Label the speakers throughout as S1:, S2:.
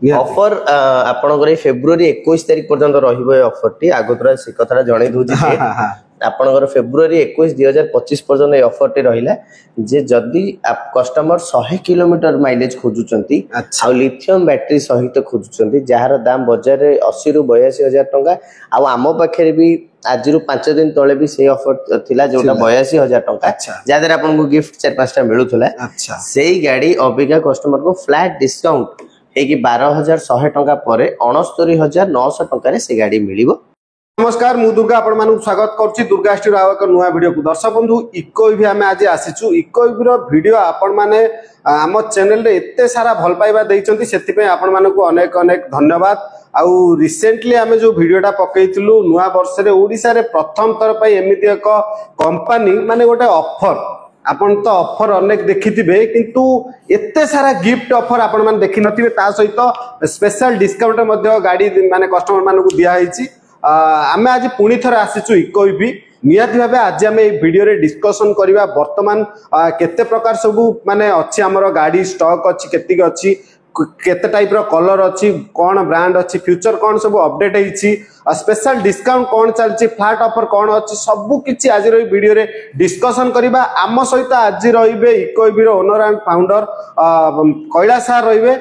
S1: Offer आपनकर February 21 तारिख पर्यंत रहिबो ऑफर टी आगोतरा से कथा जणै दूची जे आपनकर फेब्रुआरी 21 2025 पर्यंत ए ऑफर टी रहिला जे जदी आप कस्टमर 100 किलोमीटर माइलेज खोजुचंती आ लिथियम बैटरी सहित खोजुचंती जहार दाम बाजार रे 80 रु 82000 टका आ आमो पाखरे भी आज रु 5 दिन तळे भी से ऑफर थिला जोटा 82000 टका जादर आपन को गिफ्ट 4-5 टा मिलुथला सेही गाड़ी अबिका कस्टमर को फ्लैट डिस्काउंट एक 12100 टका पर 69900 टका से गाड़ी मिलिबो।
S2: नमस्कार मु दुर्गा आपण मानु स्वागत करछि दुर्गा स्टूडियो आव एक नुवा वीडियो को दर्शक बंधु इको इवी आमे आज आसीछु इको इवी रो वीडियो आपण माने आम चैनल रे एते सारा भल पाइबा देइचंती सेति पे आपण मानु को अनेक अनेक धन्यवाद। आउ रिसेंटली आमे जो वीडियोटा पकेइतिलु नुवा वर्ष रे ओडिसा रे प्रथम तर पई एमिति एक कंपनी माने गोटे ऑफर आपण तो ऑफर अनेक देखिथिबे किंतु एते सारा गिफ्ट ऑफर आपण माने देखि नथिबे ता सहित स्पेशल डिस्काउंट मध्ये गाड़ी माने कस्टमर मानकु दिया हैछि। आमे आज पुणी थर आसीचु इको इवी नियाति भाबे आज आमे ए वीडियो रे डिस्कशन करिवा वर्तमान केते प्रकार सब माने अछि हमरो गाड़ी स्टॉक अछि केतिक अछि केते टाइप रो कलर अछि कोन ब्रांड अछि फ्यूचर कोन सब अपडेट हैछि स्पेशल डिस्काउंट कोन चलछि फ्लैट ऑफर कोन अछि सब किछि आज रो वीडियो रे डिस्कशन करिवा। आम सहित आज रहिबे इको इवी रो owner and founder Kailash sir रहिबे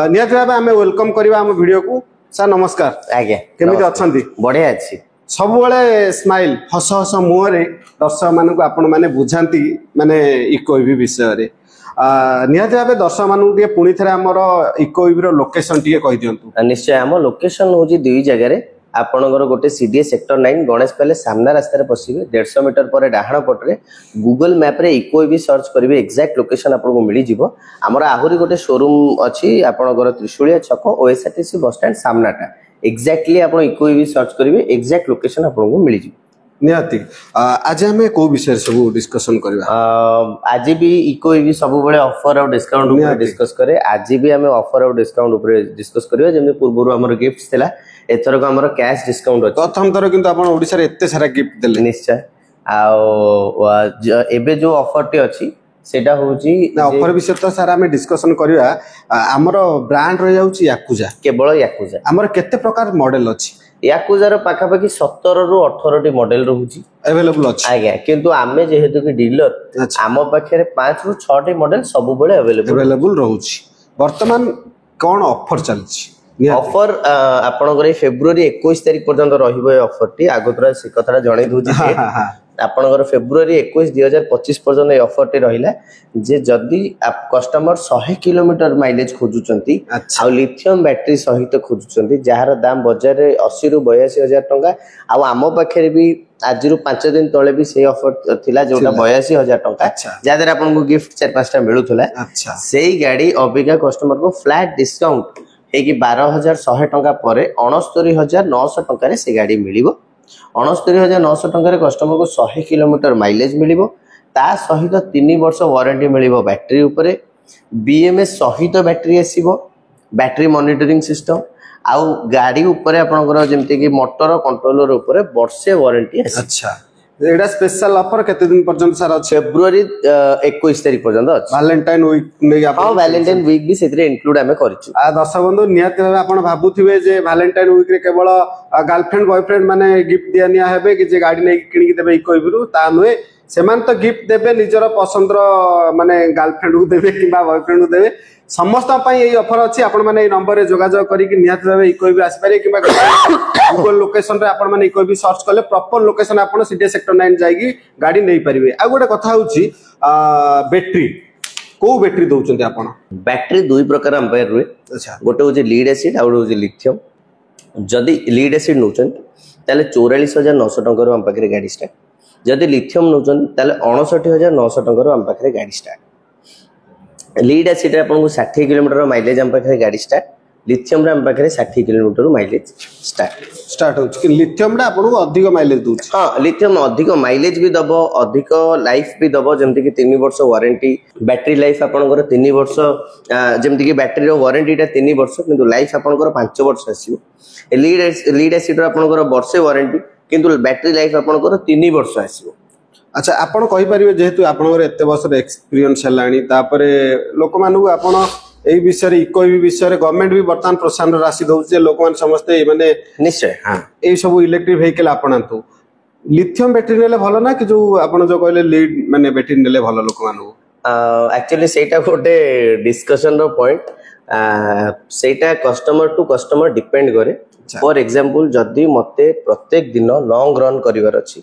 S2: नियाति भाबे आमे वेलकम करिवा हम वीडियो को। सर नमस्कार।
S1: आज्ञा
S2: केमिति अछंती?
S1: बढ़िया अछि
S2: सब बेले स्माइल हस हस मुह रे दर्शक मानक आपण माने बुझांती माने इको इवी विषय रे निहाती भाबे दर्शक मानक टे पुणी थरे हमर इको इवी रो लोकेशन टे कहि दियंतु।
S1: निश्चय हम लोकेशन होजी दुई जगह रे आपनगर गोटे सीडीएस सेक्टर 9 गणेश पैलेस सामना रास्ता रे पसिबे 150 मीटर पर डाहाण पटरे गूगल मैप रे इको इवी सर्च करिवे एक्जेक्ट लोकेशन आपको मिली जिवो। हमर आहुरी गोटे शोरूम अछि आपनगर त्रिशूलिया छक ओएसआरटीसी बस स्टैंड सामनाटा एक्जेक्टली आपण इको इवी सर्च करिवे एक्जेक्ट लोकेशन आपको मिली जिवो।
S2: निहाती आज हमें को विषय सब डिस्कशन करबा?
S1: आज भी इको इवी सब बळे ऑफर और डिस्काउंट ऊपर डिस्कस करे। आज भी हमें ऑफर और डिस्काउंट ऊपर डिस्कस करबा जेमे पूर्वरो हमर गिफ्ट्स थिला एथर को हमर कैश डिस्काउंट अछि
S2: प्रथम तर किंतु आपण ओडिसा रे एते सारा गिफ्ट देले।
S1: निश्चय आ एबे जो ऑफर टी अछि सेटा होउची
S2: ऑफर विषय तो सारा हमें डिस्कशन करबा। हमर ब्रांड रह जाउची याकुजा
S1: केवल याकुजा हमर
S2: केते प्रकार मॉडल अछि
S1: याकुजा रो पाखा पाखी 17 रु 18 टी मॉडल रहउची
S2: अवेलेबल अछि।
S1: आज्ञा किंतु आमे जेहेतु कि डीलर आम पाखरे 5 रु 6 टी मॉडल सब बेले अवेलेबल
S2: रहउची। वर्तमान कोन ऑफर चलछि?
S1: ऑफर आपनकर फेब्रुआरी 21 तारिख पर्यंत रहिबो ऑफर टी आगोतरा से कथा जणै दूची जे आपनकर फेब्रुआरी 21 2025 पर्यंत ए ऑफर टी रहिला जे जदी आप कस्टमर 100 किलोमीटर माइलेज खोजुचंती आ लिथियम बैटरी सहित खोजुचंती जहार दाम बाजार रे 80 रु 82000 टका आ आमो पाखरे भी आज रु 5 दिन तळे भी से ऑफर थिला जोटा 82000 टका जादर आपन को गिफ्ट 4-5 टा मिलुथला सेही गाड़ी अबिका कस्टमर को फ्लैट डिस्काउंट एक 12100 टका पर 69900 टका रे से गाड़ी मिलिबो। 69900 टका रे कस्टमर को 100 किलोमीटर माइलेज मिलिबो ता सहित 3 वर्ष वारंटी मिलिबो बैटरी ऊपर बीएमएस सहित बैटरी आसीबो बैटरी मॉनिटरिंग सिस्टम आउ गाड़ी ऊपर आपनकर जेमते कि मोटर कंट्रोलर ऊपर वर्षे वारंटी आसी।
S2: अच्छा एडा स्पेशल ऑफर केते दिन पर्यंत सारा
S1: फेब्रुआरी 21 तारिख पर्यंत अछि।
S2: वैलेंटाइन वीक नै
S1: हां वैलेंटाइन वीक भी सेतरे इंक्लूड हमें करिछु।
S2: आ दर्शक बंधु नियत भाबे आपण भाबुथिबे जे वैलेंटाइन वीक रे केवल गर्लफ्रेंड बॉयफ्रेंड माने गिफ्ट दिया निया हेबे कि जे गाड़ी नै किनि के देबे इको इवीरु ता नहे सेमान तो गिफ्ट देबे निजर पसंद रो माने गर्लफ्रेंड को देबे किबा बॉयफ्रेंड को देबे समस्त पई एई ऑफर अछि। आपण माने ए नंबर रे जोगाजोग करी कि नियत भाबे इको इवी आसी पारे किबा गूगल लोकेशन रे आपण माने इको इवी सर्च करले प्रॉपर लोकेशन आपण सीधे सेक्टर 9 जाईगी गाड़ी नै परिबे। आ गोटे कथा होछि बैटरी को बैटरी दउचंती आपण?
S1: बैटरी दुई प्रकार अंपायर रुए।
S2: अच्छा
S1: गोटे होछि लीड एसिड आ गोटे होछि लिथियम। जदी लीड एसिड नउचन ताले 44900 टका रो हम पाखरे गाड़ी स्टार्ट जदी लिथियम नउचन ताले 69900 टका रो हम पाखरे गाड़ी स्टार्ट। लीड एसिड आपन को 60 किलोमीटर माइलेज हम पाखरे गाड़ी स्टार्ट लिथियम रे हम पाखरे 60 किलोमीटर माइलेज स्टार्ट होछ
S2: कि लिथियम रे आपन को अधिक माइलेज दोछ।
S1: हां लिथियम अधिक माइलेज भी दबो अधिक लाइफ भी दबो जेमति कि 3 वर्ष वारंटी बैटरी लाइफ आपन को 3 वर्ष जेमति कि बैटरी रो वारंटी ता 3 वर्ष किंतु लाइफ आपन को 5 वर्ष आसीबो। लीड एसिड आपन को वर्षे वारंटी किंतु बैटरी लाइफ आपन को 3 वर्ष आसीबो।
S2: अच्छा आपण कहि परिबे जेहेतु आपन एते वर्ष एक्सपीरियंस हलाणी तापरे लोक मानु आपण एई विषय इकोइवी विषय गवर्नमेंट भी वर्तमान प्रोत्साहन राशि दउछ लोक मान समस्त माने
S1: निश्चय हां
S2: एई सब इलेक्ट्रिक व्हीकल आपणांतु लिथियम बैटरी नेले भलो ना कि जो आपण जो कहले लीड माने बैटरी नेले भलो लोक मानु
S1: एक्चुअली सेटा गोटे डिस्कशन रो पॉइंट सेटा कस्टमर टू कस्टमर डिपेंड करे फॉर एग्जांपल जदी मते प्रत्येक दिन लॉन्ग रन करिवार अछि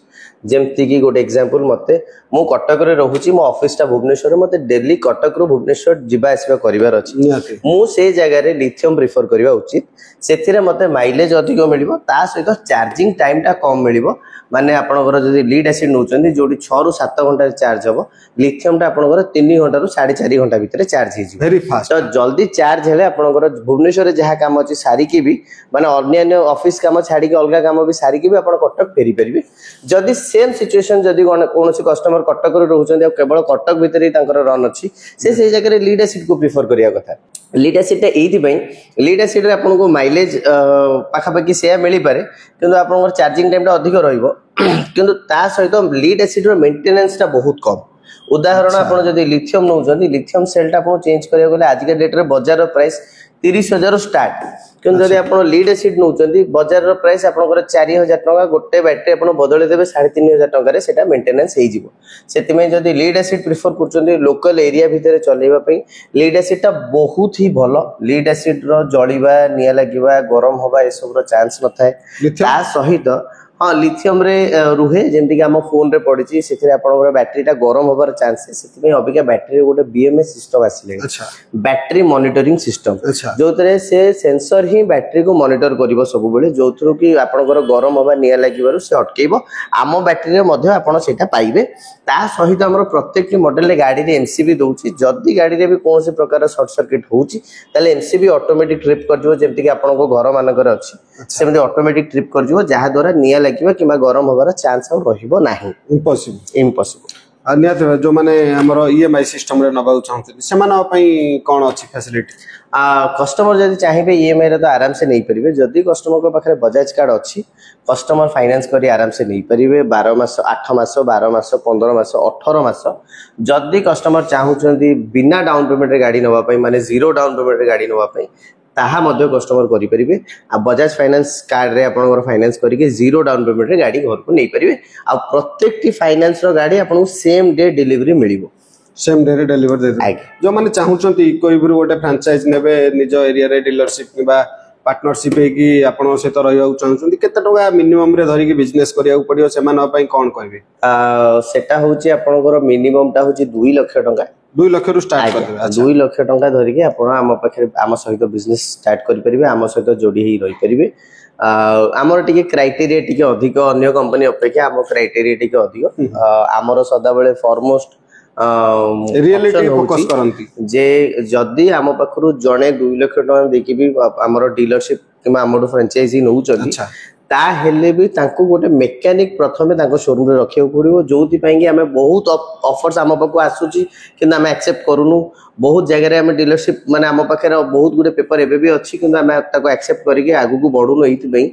S1: जेमति की गोटे एग्जांपल मते मु कटक रे रहूची मो ऑफिस टा भुवनेश्वर मते डेली कटक रो भुवनेश्वर जिबा आसीबा करिवार अछि मु से जगह रे लिथियम प्रेफर करिवा उचित सेथिरे मते माइलेज अधिक मिलिबो ता सहित चार्जिंग टाइम टा कम मिलिबो माने आपनकर जदी लीड एसिड नउचंदी जोडी 6 रु 7 घंटा चार्ज हबो लिथियम टा आपनकर 3 घंटा रु 4.5 घंटा भीतर चार्ज हे जी
S2: वेरी फास्ट
S1: तो जल्दी चार्ज हेले आपनकर भुवनेश्वर रे जहा काम अछि सारी की भी माने अन्य ऑफिस काम छाड़ी के अलगा काम भी सारी की भी आपण कटक फेरी परिबे जदी सेम सिचुएशन जदी कोनोसी कस्टमर कटक रे रहउचंदी केवल कटक भीतर ही तांकर रन अछि से जगह रे लीड एसिड को प्रेफर करिया कथा लीड एसिड एइथि पई लीड एसिड रे आपन को माइलेज पाखा पाखी से मिली पारे किंतु आपन चार्जिंग टाइम टा अधिक रहइबो किंतु ता सहित लीड एसिड रो मेंटेनेंस टा बहुत कम उदाहरण आपन जदी लिथियम नउचंदी लिथियम सेल टा आपन चेंज करिया गले आज के डेट रे बाजार प्राइस 30,000 स्टार्ट किंतु जदी आपन लीड एसिड नउचंदी बाजार रो प्राइस आपन 4,000 टका गोटे बैटरी आपन बदले देबे 3,500 टका रे सेटा मेंटेनेंस हे जिवो सेति में जदी लीड एसिड प्रेफर करचंदी लोकल एरिया भितरे चलेबा पई लीड एसिड टा बहुत ही भलो लीड एसिड रो जळीबा निया लागिबा गरम होबा ए सब रो चांस न थाए ता सहित हाँ लिथियम रे रुहे जेमति कि हम फोन रे पडिची सेथिरे आपन बैटरी टा गरम होबार चांस है सेति में अबिका बैटरी रे गोटे बीएमएस सिस्टम आसिले
S2: अच्छा
S1: बैटरी मॉनिटरिंग सिस्टम
S2: अच्छा
S1: जोतरे से सेंसर ही बैटरी को मॉनिटर करिवो सब बेले जोथरो कि आपन गरम होबा निया लागिबारु से अटकेइबो आमो बैटरी रे मध्ये आपन सेटा पाइबे ता सहित हमर प्रत्येक मॉडल रे गाड़ी रे एमसीबी दोउची जदी गाड़ी रे भी कोनसे प्रकार शॉर्ट सर्किट होउची तले एमसीबी ऑटोमेटिक ट्रिप कर दियो जेमति कि आपन को घर मानकर अछि सेमति ऑटोमेटिक ट्रिप कर दियो जहा द्वारा निया लागिबा किबा गरम होबार चांस हम रहिबो नाही इम्पॉसिबल
S2: अन्य जो माने हमरो ईएमआई सिस्टम रे नबा चाहते से माना पई कोन अछि फैसिलिटी
S1: कस्टमर जदी चाहिबे ईएमआई रे तो आराम से नहीं परिबे जदी कस्टमर को पाखरे बजाज कार्ड अछि कस्टमर फाइनेंस करी आराम से नहीं परिबे 12 मास 8 मास 12 मास 15 मास 18 मास जदी कस्टमर चाहुचंदी बिना डाउन पेमेंट रे गाड़ी नबा पई माने जीरो डाउन पेमेंट रे गाड़ी नबा पई ताहा मध्ये कस्टमर करि परिबे आ बजाज फाइनेंस कार्ड रे आपन फाइनेंस करी के जीरो डाउन पेमेंट रे गाड़ी घर को नहीं परिबे आ प्रत्येक टी फाइनेंस रो गाड़ी आपन सेम डे डिलीवरी मिलिबो
S2: सेम डे रे डिलीवर दे दे जो माने चाहुचंती इकोइब्रु गोटे फ्रेंचाइज नेबे निज एरिया रे डीलरशिप किबा पार्टनरशिप हे कि आपन से तो रहिया चाहुचंती केते टका मिनिमम रे धरि के बिजनेस करिया पडियो से मान पई कोन कहबे
S1: सेटा होची आपन मिनिमम टा होची 2 लाख टका
S2: 2 लाख रु स्टार्ट कर देबे
S1: 2 लाख टका धरि के आपन हम पाखे हम सहित बिजनेस स्टार्ट करि परिबे हम सहित जोडी ही रहि परिबे आमर टिके क्राइटेरिया टिके अधिक अन्य कंपनी अपेक्षा आम क्राइटेरिया टिके अधिक आमर सदा बेले फॉरमोस्ट
S2: रियलिटी फोकस करंती
S1: जे जदी आम पाखरु जणे 2 लाख टका देखि भी आमर डीलरशिप किमा आमर फ्रेंचाइजी नउ चली ता हेले भी तांको गोटे मेकानिक प्रथमे तांको शोरूम रे रखियो पड़िबो जोति पई कि हमें बहुत ऑफर्स आम पाखु आसुची कि हम एक्सेप्ट करूनु बहुत जगह रे हम डीलरशिप माने आम पाखे बहुत गुडे पेपर एबे भी अछि कि हम ताको एक्सेप्ट करिके आगु को बढ़ुनु एथि पई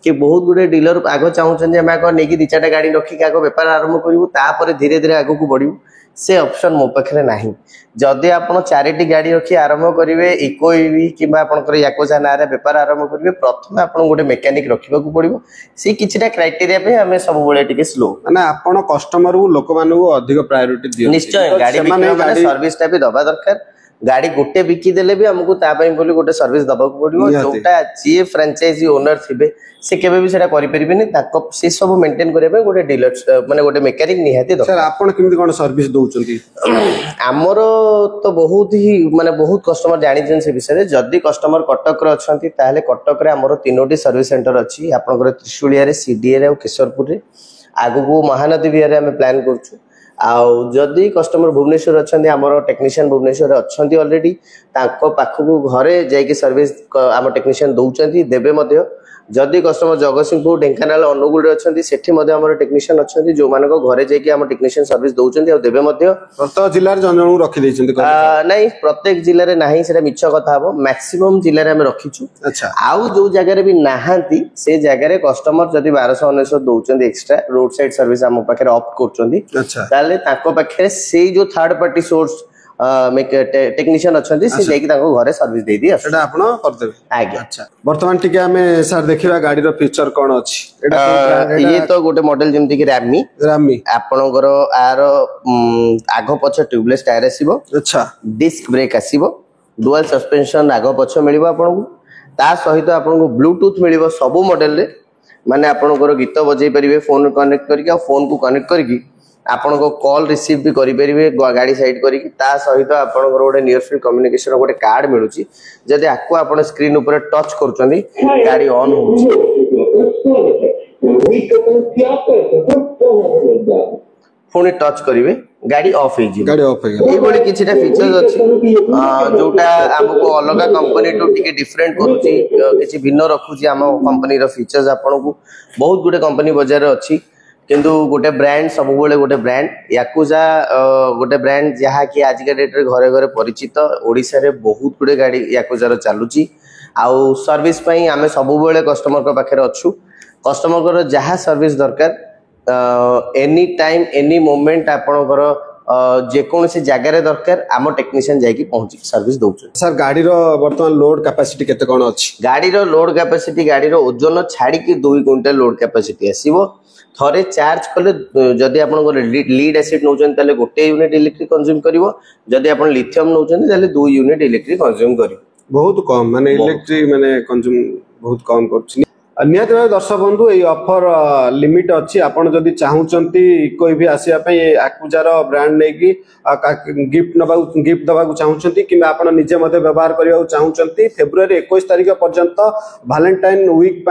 S1: कि बहुत गुडे डीलर आगो चाहुचन जे हम आगो नेकी 2-4 गाड़ी रखी के आगो व्यापार आरंभ करिवो ता पर धीरे धीरे आगु को बढ़िवो से ऑप्शन मो पाखे नाही जदि आपण 4टी गाड़ी रखी आरंभ करिवे इको ईवी किबा आपनकर याकोजा नारे व्यापार आरंभ करिवे प्रथम आपण गोटे मेकानिक रखिबा को पड़िबो से किछटा क्राइटेरिया पे हमें सब बेले टिके स्लो
S2: माने आपण कस्टमर को लोक मानु अधिक प्रायोरिटी दियो
S1: निश्चय गाड़ी माने सर्विस टा भी दबा दरकार गाड़ी गोटे बिकी देले भी हमको ता पई बोली गोटे सर्विस दबा को पड़िबो जोटा जे फ्रेंचाइजी ओनर थिबे से केबे भी सेटा करि परिबेनी ताको से सब मेंटेन करे पे गोटे डीलर माने गोटे मेकानिक निहाती दो
S2: सर आपण किमि कोन सर्विस दोउचंती
S1: हमरो तो बहुत ही माने बहुत कस्टमर जानि जन से विषय रे जदी कस्टमर कटक रे अछंती ताले कटक रे हमरो 3टी सर्विस सेंटर अछि आपनकर त्रिशूलिया रे सीडीए रे और किशोरपुर रे आगु को महानदी बिहार रे हम प्लान करछु आउ जदी कस्टमर भुवनेश्वर अछंती हमरो टेक्नीशियन भुवनेश्वर अछंती ऑलरेडी ताको पाखु घरे जाई के सर्विस हम टेक्नीशियन दोउचंती देबे मध्ये जदी कस्टमर जगतसिंहपुर ढेंकानाल अनुगुल अछंती सेठी मध्ये हमर टेक्नीशियन अछंती जो माने को घरे जाई के हम टेक्नीशियन सर्विस दोउचंती और देबे मध्ये
S2: प्रत्येक जिल्ला रे जनजणु रखि दैचंती
S1: नहीं प्रत्येक जिल्ला रे नाही सेटा मिछ कथा हबो मैक्सिमम जिल्ला रे हम रखिछु
S2: अच्छा
S1: आउ जो जगह रे भी नाहांती से जगह रे कस्टमर जदी 1299 दोउचंती एक्स्ट्रा रोड साइड सर्विस हम पाखे ऑप्ट करचंती
S2: अच्छा
S1: ताले ताको पाखे से जो थर्ड पार्टी सोर्स टेक्नीशियन अच्छा से जाकि घरे सर्विस दे दी
S2: सेटा आपण करदेबे
S1: आज्ञा।
S2: अच्छा वर्तमान टिके हमें सर देखिबा गाड़ी रो फीचर कोन अछि
S1: ये तो गोटे मॉडल जेमति कि रामी आपनकर आर आगो पछ ट्यूबलेस टायर आसीबो
S2: अच्छा
S1: डिस्क ब्रेक आसीबो डुअल सस्पेंशन आगो पछ मिलिबो आपनकु ता सहित आपनकु ब्लूटूथ मिलिबो सब मॉडल रे माने आपनकर गीत बजै परिबे फोन कनेक्ट करके आ फोन को कनेक्ट करके आपण को कॉल रिसीव भी करि परिबे गाड़ी साइड करके ता सहित आपण गोटे नियर फील्ड कम्युनिकेशन गोटे कार्ड मिलुची जदि आको आपण स्क्रीन ऊपर टच करचंदी गाड़ी ऑन होउची पुणी टच करिवे गाड़ी ऑफ हे
S2: गाड़ी ऑफ हे
S1: ए बोली किछटा फीचर्स अछि जोटा हमको अलग कंपनी टू टिके डिफरेंट करूची किछि भिन्न रखुची हम कंपनी रो फीचर्स आपण को बहुत गुटे कंपनी बाजार रे अछि किंतु गोटे ब्रांड सब बेले गोटे ब्रांड याकुजा गोटे ब्रांड जहा कि आज के डेट रे घरे घरे परिचित ओडिसा रे बहुत गुटे गाड़ी याकुजा रो चालुची आउ सर्विस पई हमें सब बेले कस्टमर को पाखे अच्छू कस्टमर को जहा सर्विस दरकार एनी टाइम एनी मोमेंट आपणकर जेकोसी जगार दरकार आम टेक्नीशियन जाकि पहुंची सर्विस दउछ
S2: सर गाड़ी रो वर्तमान लोड कैपेसिटी केते कोन अछि
S1: गाड़ी रो लोड कैपेसिटी गाड़ी रो ओजन छाड़ी कि 2 क्विंटल लोड कैपेसिटी आसीबो थरे चार्ज कले जदि आपन लीड एसिड नउछन तले गोटे यूनिट इलेक्ट्रिक कंज्यूम करिवो जदि आपन लिथियम नउछन तले 2 यूनिट इलेक्ट्रिक कंज्यूम करिवो
S2: बहुत कम माने इलेक्ट्रिक माने कंज्यूम बहुत कम करछि निहत भाव दर्शक बंधु ये ऑफर लिमिट अच्छी आपड़ जदि चाहूँगी कोई भी आसिया आकुजार ब्रांड नहीं कि गिफ्ट दबा चाहूँगी कि आप निजे व्यवहार करने चाहूँगी फेब्रुआरी 21 तारिख पर्यंत वैलेंटाइन वीक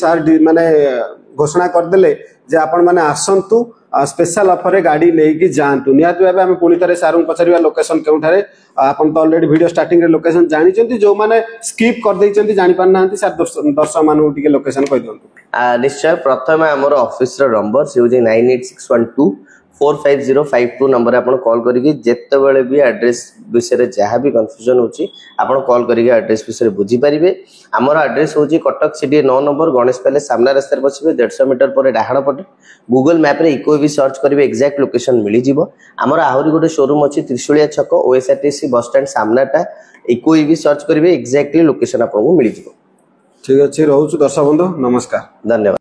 S2: सार माने घोषणा करदे जे आपण माने आसंतु स्पेशल ऑफर गाड़ी नहीं जातु निहत भाव आम पुणी थे सार पचार लोकेशन केउठारे आपन तो ऑलरेडी वीडियो स्टार्टिंग रे लोकेशन जानी चंती जो माने स्किप कर देई चंती जानि पार नांती सर दर्शक मानु टिके लोकेशन कहि दंतु
S1: निश्चय प्रथम हमर ऑफिस रो नंबर से 98612 45052 नंबर आपन कॉल करिके जेते बेले भी एड्रेस विषय रे जहा भी कंफ्यूजन होची आपन कॉल करिके एड्रेस विषय रे बुझी परिबे हमर एड्रेस होची Cuttack city 9 number Ganesh palace सामना रास्ता रे बसिबे 150 मीटर पर डाहाण पटे गूगल मैप रे इकोवी सर्च करिवे एग्जैक्ट लोकेशन मिली जिवो हमर आहुरी गोटे शोरूम अछि त्रिशूलिया छक ओएसआरटीसी बस स्टैंड सामनाटा इकोवी सर्च करिवे एग्जैक्टली लोकेशन आपन को मिली जिवो
S2: ठीक अछि रहउछु दर्शक बंधु नमस्कार
S1: धन्यवाद।